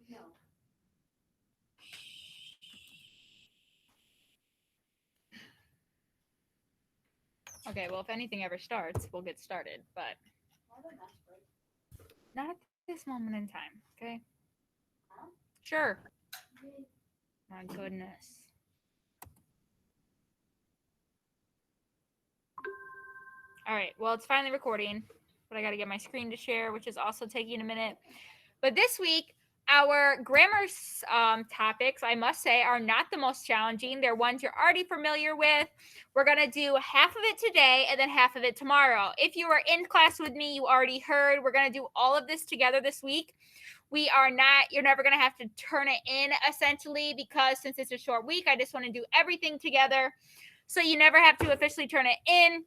No. Okay, well, if anything ever starts, we'll get started, but not at this moment in time, okay? Sure. My goodness. All right, well, it's finally recording, but I got to get my screen to share, which is also taking a minute. But this week, our grammar topics, I must say, are not the most challenging. They're ones you're already familiar with. We're going to do half of it today and then half of it tomorrow. If you were in class with me, you already heard. We're going to do all of this together this week. You're never going to have to turn it in, essentially, because since it's a short week, I just want to do everything together. So you never have to officially turn it in.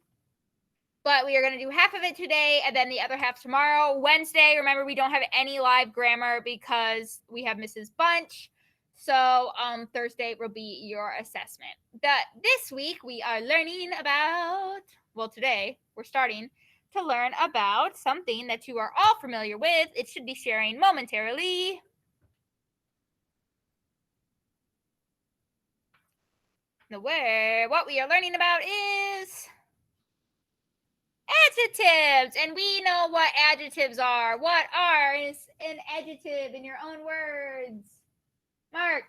But we are going to do half of it today and then the other half tomorrow. Wednesday, remember, we don't have any live grammar because we have Mrs. Bunch. So Thursday will be your assessment. This week, we are learning about, well, today, we're starting to learn about something that you are all familiar with. It should be sharing momentarily. What we are learning about is adjectives, and we know what adjectives are. What is an adjective in your own words? Mark.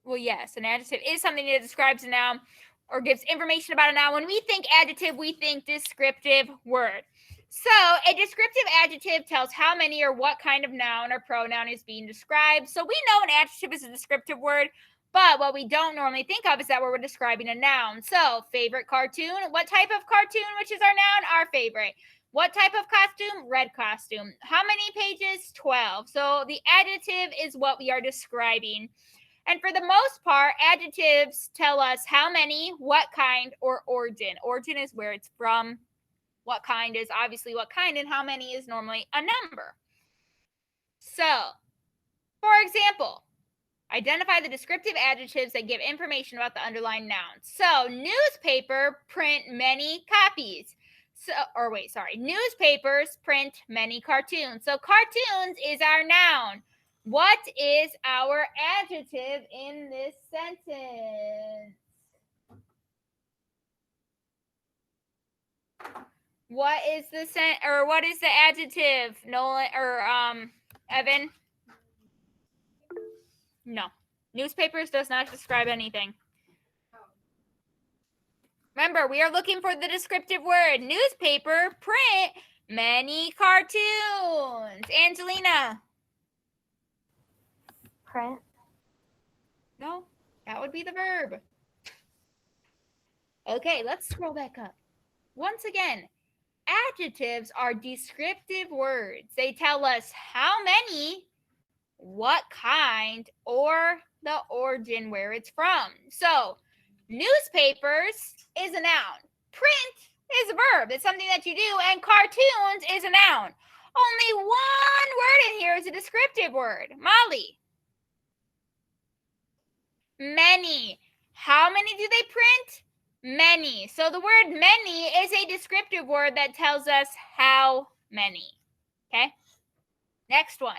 Well, yes, an adjective is something that describes a noun or gives information about a noun. When we think adjective, we think descriptive word. So a descriptive adjective tells how many or what kind of noun or pronoun is being described. So we know an adjective is a descriptive word, but what we don't normally think of is that we're describing a noun. So favorite cartoon, what type of cartoon, which is our noun? Our favorite. What type of costume? Red costume. How many pages? 12. So the adjective is what we are describing. And for the most part, adjectives tell us how many, what kind, or origin. Origin is where it's from. What kind is obviously what kind, and how many is normally a number. So, for example, identify the descriptive adjectives that give information about the underlying nouns. So, newspaper, print many copies. Newspapers print many cartoons. So, cartoons is our noun. What is our adjective in this sentence? What is the adjective? Nolan or Evan? No. Newspapers does not describe anything. Remember, we are looking for the descriptive word. Newspaper, print, many cartoons. Angelina. Print. No, that would be the verb. Okay, let's scroll back up. Once again, adjectives are descriptive words. They tell us how many, what kind, or the origin where it's from. So, newspapers is a noun. Print is a verb. It's something that you do. And cartoons is a noun. Only one word in here is a descriptive word. Molly. Many. How many do they print? Many. So the word many is a descriptive word that tells us how many. Okay? Next one.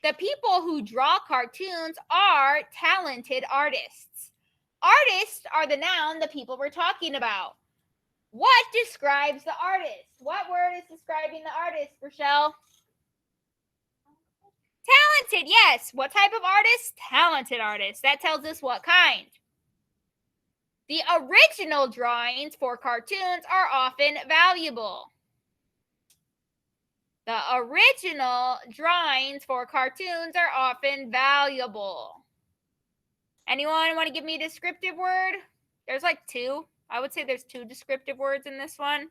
The people who draw cartoons are talented artists. Artists are the noun, the people we're talking about. What describes the artist? What word is describing the artist, Rochelle? Talented, yes. What type of artist? Talented artist. That tells us what kind. The original drawings for cartoons are often valuable. The original drawings for cartoons are often valuable. Anyone want to give me a descriptive word? There's like two. I would say there's two descriptive words in this one.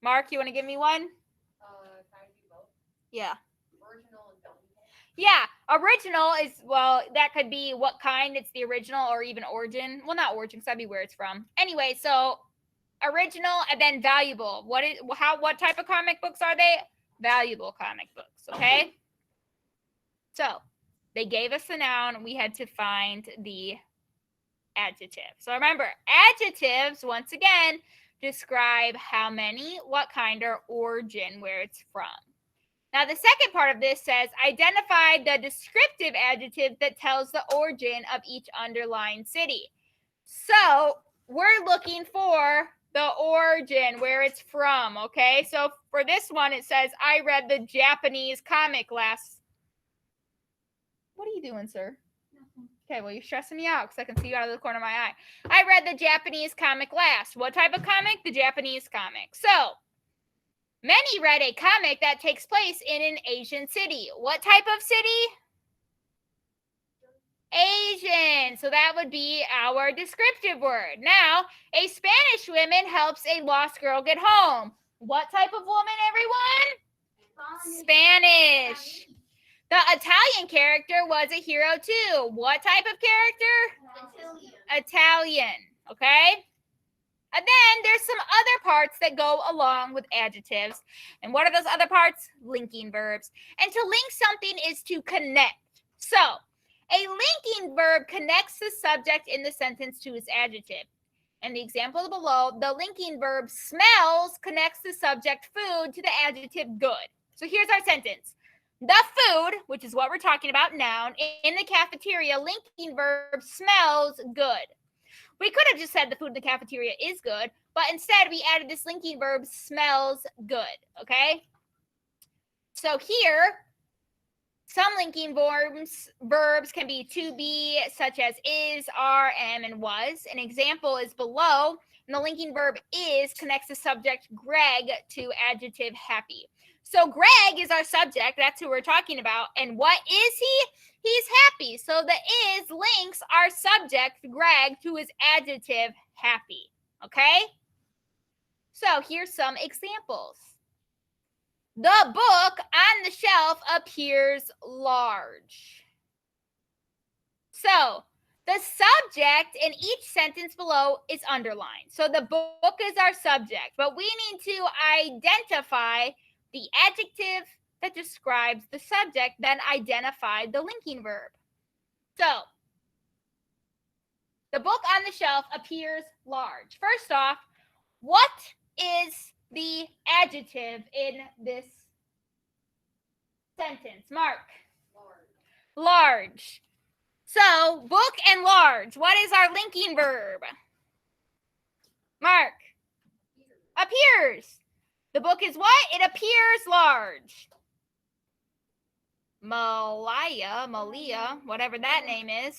Mark, you want to give me one? Can I do both? Yeah. Original and valuable. Yeah, original is, well, that could be what kind. It's the original or even origin. Well, not origin, because that'd be where it's from. Anyway, so original and then valuable. What type of comic books are they? Valuable comic books, okay? So they gave us the noun. We had to find the adjective. So remember, adjectives, once again, describe how many, what kind, or origin, where it's from. Now, the second part of this says, identify the descriptive adjective that tells the origin of each underlined city. So, we're looking for the origin, where it's from, okay? So, for this one, it says, I read the Japanese comic last. What are you doing, sir? Okay, well, you're stressing me out because I can see you out of the corner of my eye. I read the Japanese comic last. What type of comic? The Japanese comic. So, many read a comic that takes place in an Asian city. What type of city? Asian. So that would be our descriptive word. Now, a Spanish woman helps a lost girl get home. What type of woman, everyone? Spanish. The Italian character was a hero too. What type of character? Italian. Okay? And then there's some other parts that go along with adjectives. And what are those other parts? Linking verbs. And to link something is to connect. So, a linking verb connects the subject in the sentence to its adjective. In the example below, the linking verb smells connects the subject food to the adjective good. So here's our sentence. The food, which is what we're talking about, noun, in the cafeteria, linking verb smells good. We could have just said the food in the cafeteria is good, but instead we added this linking verb smells good, okay? So here, some linking verbs can be to be, such as is, are, am, and was. An example is below, and the linking verb is connects the subject Greg to adjective happy. So Greg is our subject, that's who we're talking about, and what is he? He's happy. So the is links our subject, Greg, to his adjective, happy. Okay? So here's some examples. The book on the shelf appears large. So the subject in each sentence below is underlined. So the book is our subject, but we need to identify the adjective that describes the subject, then identify the linking verb. So, the book on the shelf appears large. First off, what is the adjective in this sentence? Mark. Large. So, book and large. What is our linking verb? Mark. Appears. The book is what? It appears large. Malia, whatever that name is.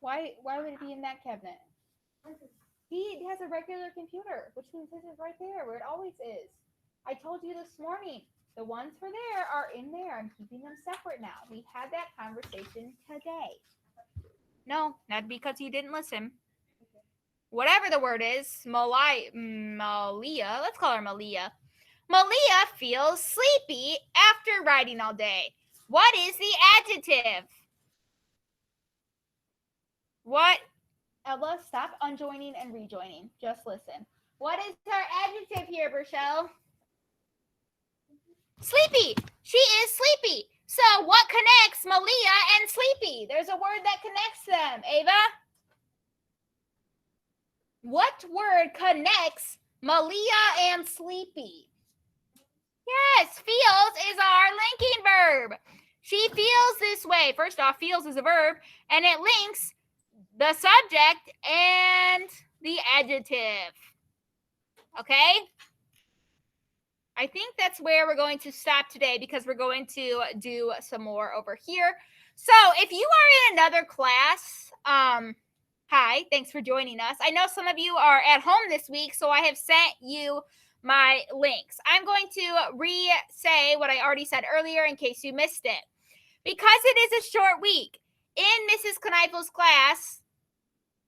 Why would it be in that cabinet? He has a regular computer, which means his is right there where it always is. I told you this morning, the ones for there are in there. I'm keeping them separate now. We had that conversation today. No, not because you didn't listen. Whatever the word is, Malia, let's call her Malia. Malia feels sleepy after riding all day. What is the adjective? What? Ella, stop unjoining and rejoining. Just listen. What is our adjective here, Berchelle? Sleepy. She is sleepy. So what connects Malia and sleepy? There's a word that connects them. Ava? What word connects Malia and sleepy? Yes, feels is our linking verb. She feels this way. First off, feels is a verb, and it links the subject and the adjective. Okay? I think that's where we're going to stop today because we're going to do some more over here. So if you are in another class, hi, thanks for joining us. I know some of you are at home this week, so I have sent you my links. I'm going to re-say what I already said earlier in case you missed it. Because it is a short week, in Mrs. Kneiffel's class,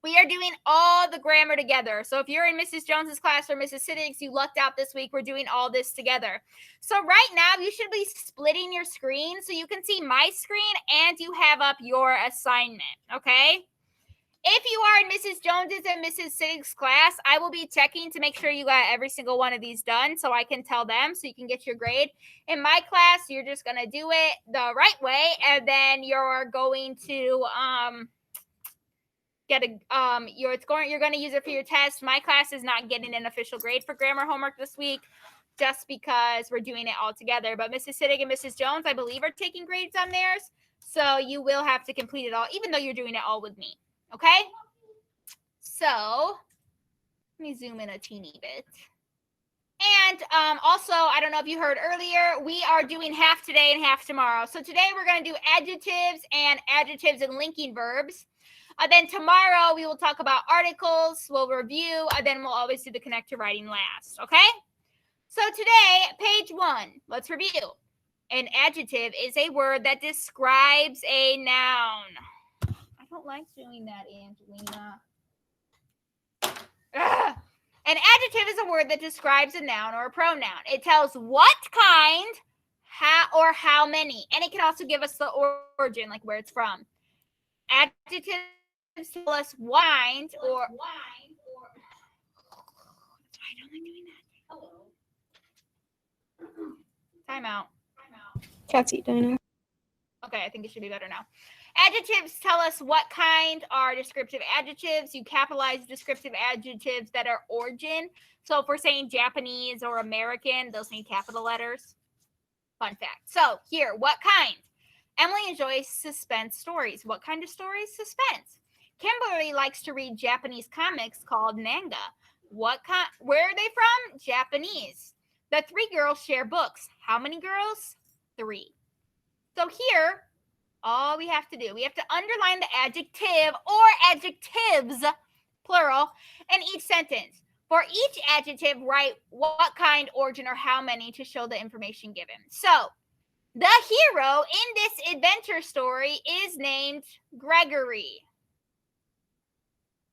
we are doing all the grammar together. So if you're in Mrs. Jones's class or Mrs. Sittig's, you lucked out this week. We're doing all this together. So right now, you should be splitting your screen so you can see my screen and you have up your assignment, okay? If you are in Mrs. Jones's and Mrs. Sittig's class, I will be checking to make sure you got every single one of these done so I can tell them so you can get your grade. In my class, you're just going to do it the right way, and then you're going to get a you're going to use it for your test. My class is not getting an official grade for grammar homework this week, just because we're doing it all together. But Mrs. Siddig and Mrs. Jones, I believe, are taking grades on theirs. So you will have to complete it all, even though you're doing it all with me. Okay? So let me zoom in a teeny bit. And also, I don't know if you heard earlier, we are doing half today and half tomorrow. So today we're going to do adjectives and linking verbs. Then tomorrow we will talk about articles, we'll review, and then we'll always do the connector writing last. Okay? So today, page 1, let's review. An adjective is a word that describes a noun. I don't like doing that, Angelina. Ugh. An adjective is a word that describes a noun or a pronoun. It tells what kind, how many, and it can also give us the origin, like where it's from. Adjectives tell us what kind or. I don't like doing that. Hello. Time out. Cats eat dino. Okay, I think it should be better now. Adjectives tell us what kind are descriptive adjectives. You capitalize descriptive adjectives that are origin. So if we're saying Japanese or American, those need capital letters. Fun fact. So here, what kind? Emily enjoys suspense stories. What kind of stories? Suspense. Kimberly likes to read Japanese comics called manga. What kind? Where are they from? Japanese. The 3 girls share books. How many girls? 3. So here, all we have to do, we have to underline the adjective or adjectives, plural, in each sentence. For each adjective, write what kind, origin, or how many to show the information given. So, the hero in this adventure story is named Gregory.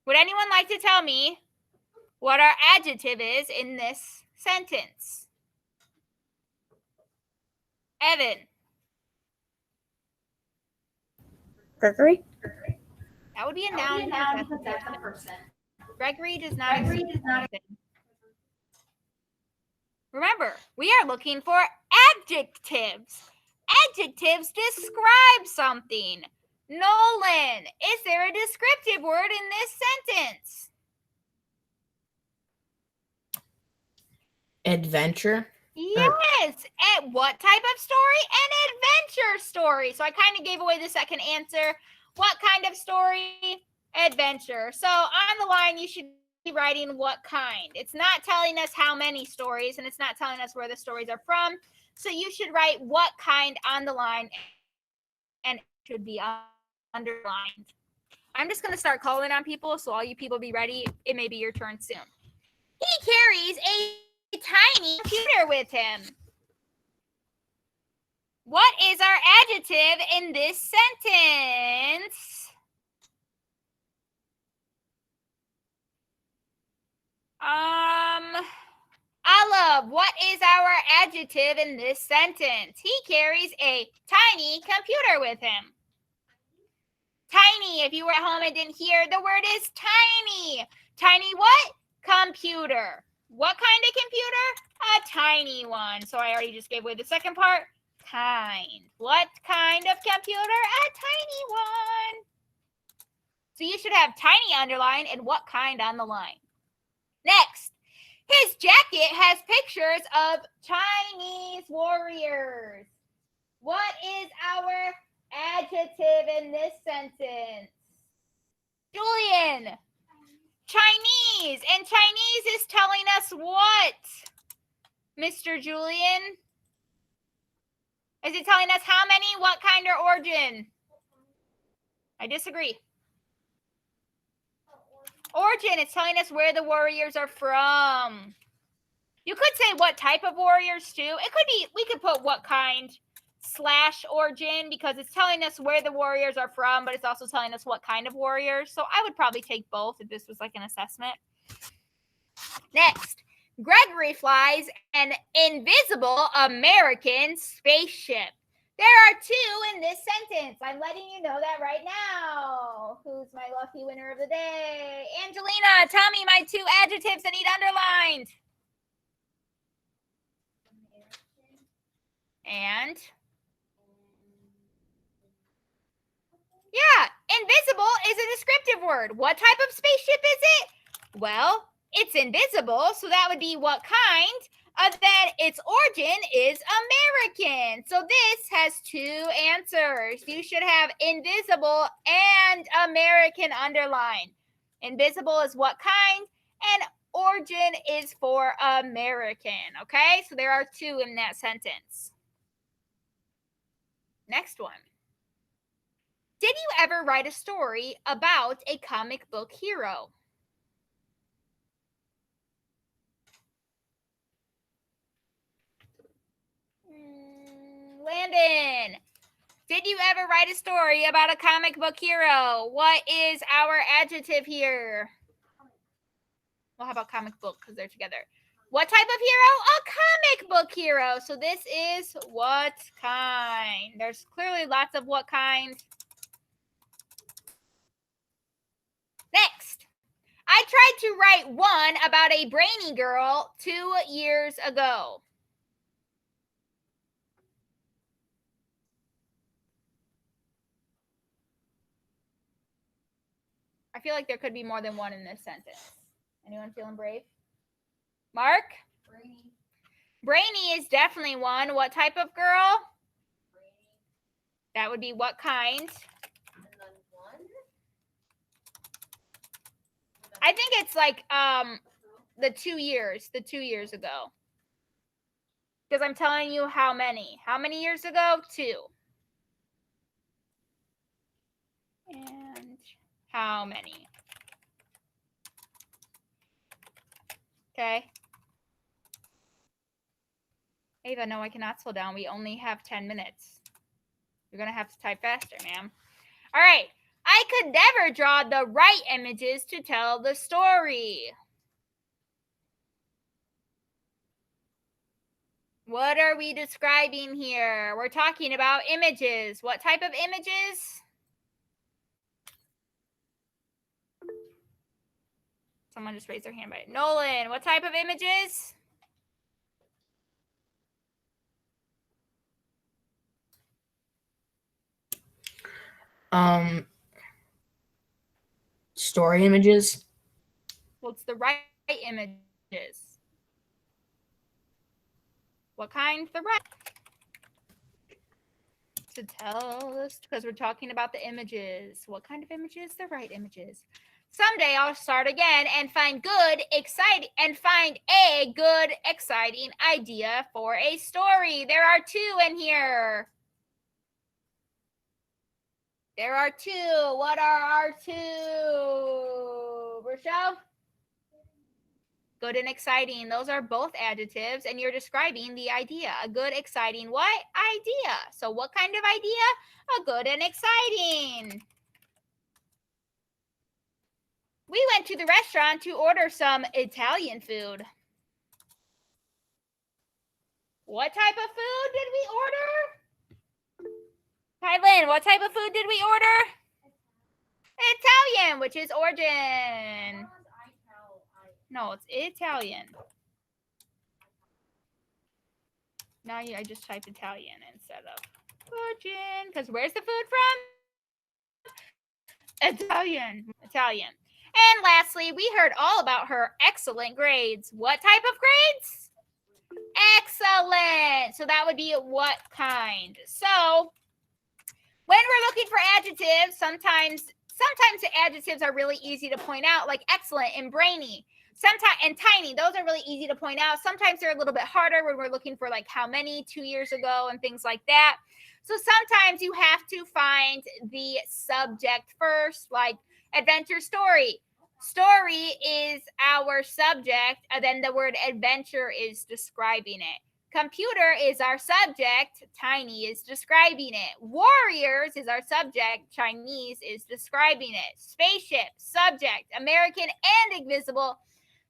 Would anyone like to tell me what our adjective is in this sentence? Evan. Gregory? That would be a noun because that's a person. Gregory does not exist. Remember, we are looking for adjectives. Adjectives describe something. Nolan, is there a descriptive word in this sentence? Adventure? Yes. And what type of story? An adventure story. So I kind of gave away the second answer. What kind of story? Adventure. So on the line, you should be writing what kind. It's not telling us how many stories, and it's not telling us where the stories are from. So you should write what kind on the line, and it should be underlined. I'm just going to start calling on people, so all you people be ready. It may be your turn soon. He carries a tiny computer with him. What is our adjective in this sentence? Olive, what is our adjective in this sentence? He carries a tiny computer with him. Tiny, if you were at home and didn't hear, the word is tiny. Tiny what? Computer. What kind of computer? A tiny one. So I already just gave away the second part. Kind. What kind of computer? A tiny one. So you should have tiny underlined and what kind on the line. Next, his jacket has pictures of Chinese warriors. What is our adjective in this sentence? Julian. Chinese. And Chinese is telling us what? Mr. Julian? Is it telling us how many, what kind, or origin? I disagree. Origin, it's telling us where the warriors are from. You could say what type of warriors too. It could be, we could put what kind / origin because it's telling us where the warriors are from, but it's also telling us what kind of warriors. So I would probably take both if this was like an assessment. Next, Gregory flies an invisible American spaceship. There are 2 in this sentence. I'm letting you know that right now. Who's my lucky winner of the day? Angelina, tell me my 2 adjectives that need underlined. And? Yeah, invisible is a descriptive adjective word. What type of spaceship is it? Well, it's invisible, so that would be what kind. Then its origin is American. So this has two answers. You should have invisible and American underlined. Invisible is what kind, and origin is for American. Okay, so there are two in that sentence. Next one. Did you ever write a story about a comic book hero? Landon, did you ever write a story about a comic book hero? What is our adjective here? Well, how about comic book, because they're together. What type of hero? A comic book hero. So this is what kind. There's clearly lots of what kind. Next. I tried to write one about a brainy girl 2 years ago. I feel like there could be more than one in this sentence. Anyone feeling brave? Mark? Brainy. Brainy is definitely one. What type of girl? Brainy. That would be what kind? And then one. I think it's like the 2 years ago. Because I'm telling you how many. How many years ago? 2. And how many? Okay. Ava, no, I cannot slow down. We only have 10 minutes. You're going to have to type faster, ma'am. All right. I could never draw the right images to tell the story. What are we describing here? We're talking about images. What type of images? Someone just raised their hand by it. Nolan, what type of images? Story images. Well, it's the right images. What kind? The right. To tell us, because we're talking about the images. What kind of images? The right images. Someday I'll start again and find a good, exciting idea for a story. There are 2 in here. There are 2. What are our 2? Rochelle? Good and exciting. Those are both adjectives, and you're describing the idea. A good, exciting what? Idea. So what kind of idea? A good and exciting. We went to the restaurant to order some Italian food. What type of food did we order? Kylan, what type of food did we order? Italian, which is origin. No, it's Italian. Now I just typed Italian instead of origin. Because where's the food from? Italian. And lastly, we heard all about her excellent grades. What type of grades? Excellent. So that would be what kind? So when we're looking for adjectives, sometimes the adjectives are really easy to point out, like excellent and brainy. Sometimes and tiny, those are really easy to point out. Sometimes they're a little bit harder when we're looking for like how many 2 years ago and things like that. So sometimes you have to find the subject first, like adventure story. Story is our subject, and then the word adventure is describing it. Computer is our subject, tiny is describing it. Warriors is our subject, Chinese is describing it. Spaceship, subject, American and invisible,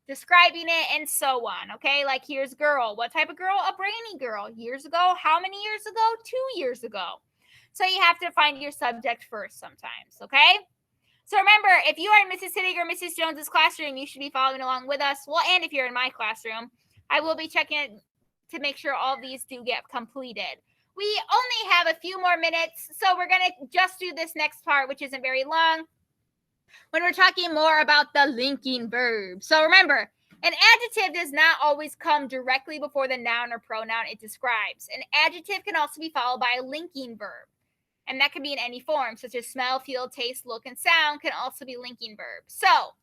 describing it, and so on. Okay, like here's girl. What type of girl? A brainy girl. Years ago. How many years ago? 2 years ago. So you have to find your subject first sometimes. Okay. So remember, if you are in Mrs. Hittig or Mrs. Jones's classroom, you should be following along with us. Well, and if you're in my classroom, I will be checking to make sure all these do get completed. We only have a few more minutes, so we're going to just do this next part, which isn't very long. when we're talking more about the linking verb. So remember, an adjective does not always come directly before the noun or pronoun it describes. An adjective can also be followed by a linking verb. And that can be in any form, such as smell, feel, taste, look, and sound can also be linking verbs. So,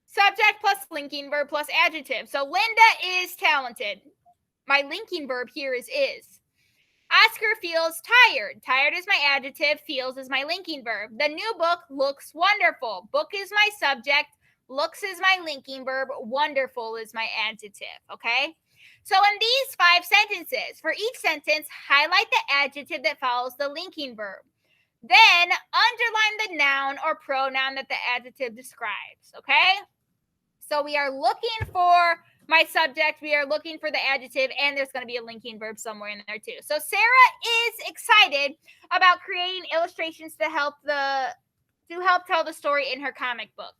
subject plus linking verb plus adjective. So, Linda is talented. My linking verb here is. Oscar feels tired. Tired is my adjective. Feels is my linking verb. The new book looks wonderful. Book is my subject. Looks is my linking verb. Wonderful is my adjective. Okay? So in these 5 sentences, for each sentence, highlight the adjective that follows the linking verb. Then underline the noun or pronoun that the adjective describes. Okay? So we are looking for my subject, we are looking for the adjective, and there's going to be a linking verb somewhere in there too. So Sarah is excited about creating illustrations to help tell the story in her comic book.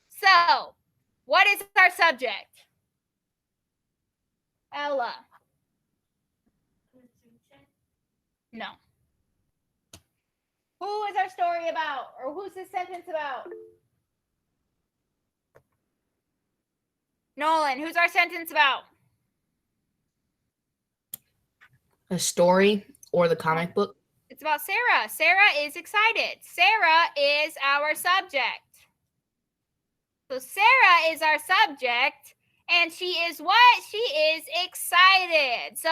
So, what is our subject? Ella. No. Who is our story about? Or who's this sentence about? Nolan, who's our sentence about? A story or the comic book? It's about Sarah. Sarah is excited. Sarah is our subject. So Sarah is our subject, and she is what? She is excited. So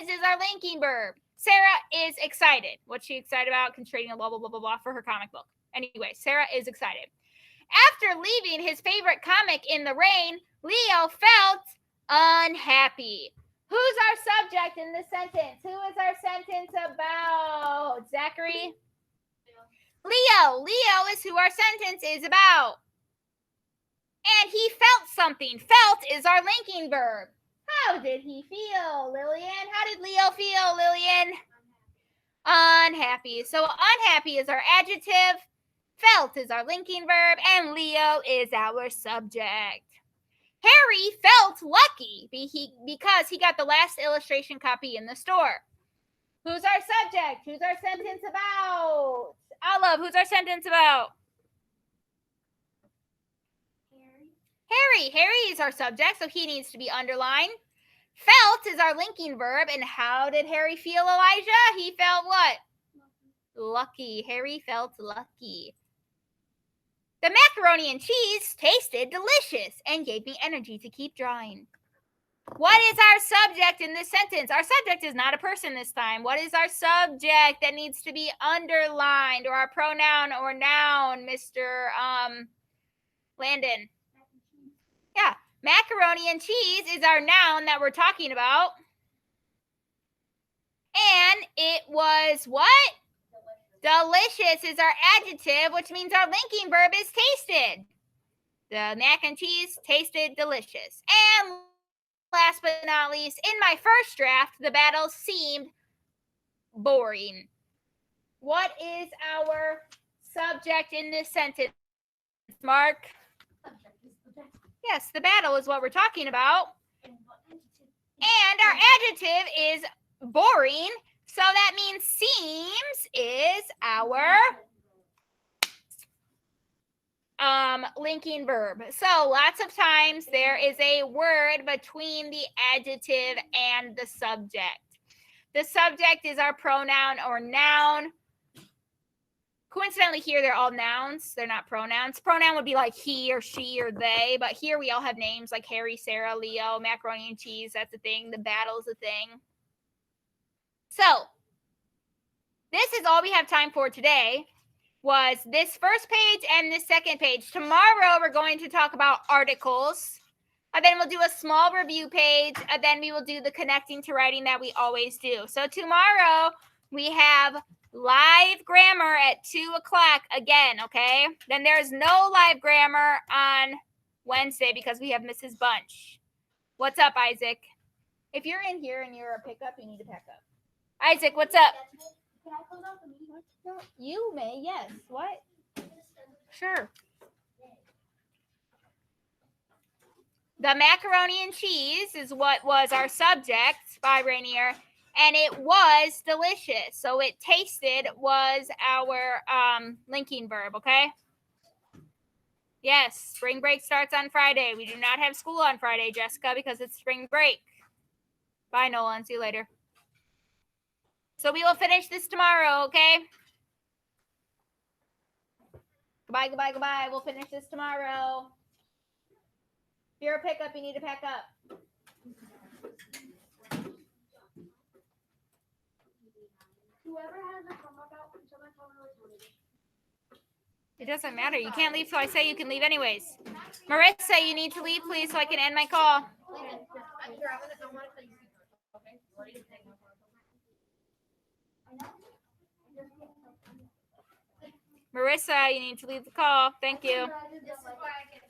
is our linking verb. Sarah is excited. What's she excited about? Concentrating a blah, blah, blah, blah, blah for her comic book. Anyway, Sarah is excited. After leaving his favorite comic in the rain, Leo felt unhappy. Who's our subject in this sentence? Who is our sentence about? Zachary? Leo. Leo is who our sentence is about. And he felt something. Felt is our linking verb. How did he feel, Lillian? How did Leo feel, Lillian? Unhappy. So unhappy is our adjective. Felt is our linking verb. And Leo is our subject. Harry felt lucky because he got the last illustration copy in the store. Who's our subject? Who's our sentence about? Olive, who's our sentence about? Harry. Harry is our subject, so he needs to be underlined. Felt is our linking verb. And how did Harry feel, Elijah? He felt what? Lucky. Harry felt lucky. The macaroni and cheese tasted delicious and gave me energy to keep drawing. What is our subject in this sentence? Our subject is not a person this time. What is our subject that needs to be underlined, or our pronoun or noun, Mr. Landon? Yeah, macaroni and cheese is our noun that we're talking about. And it was what? Delicious is our adjective, which means our linking verb is tasted. The mac and cheese tasted delicious. And last but not least, in my first draft, the battle seemed boring. What is our subject in this sentence, Mark? Yes, the battle is what we're talking about. And our adjective is boring. So that means seems is our linking verb. So lots of times there is a word between the adjective and the subject. The subject is our pronoun or noun. Coincidentally, here they're all nouns. They're not pronouns. Pronoun would be like he or she or they, but here we all have names like Harry, Sarah, Leo, macaroni and cheese. That's a thing. The battle's a thing. So this is all we have time for today. Was this first page and this second page. Tomorrow we're going to talk about articles. And then we'll do a small review page. And then we will do the connecting to writing that we always do. So tomorrow we have live grammar at 2 o'clock again, okay? Then there's no live grammar on Wednesday because we have Mrs. Bunch. What's up, Isaac? If you're in here and you're a pickup, you need to pack up. Isaac, what's up? Can I close out the meeting? You may, yes. What? Sure. The macaroni and cheese is what was our subject by Rainier. and it was delicious. So it tasted was our linking verb, okay? Yes, spring break starts on Friday. We do not have school on Friday, Jessica, because it's spring break. Bye, Nolan. See you later. So we will finish this tomorrow, okay? Goodbye, goodbye, goodbye. We'll finish this tomorrow. If you're a pickup, you need to pack up. Whoever has a homework out, someone tell me what it is. It doesn't matter. You can't leave, so I say you can leave anyways. Marissa, you need to leave, please, so I can end my call. Marissa, you need to leave the call. Thank you. This is why I can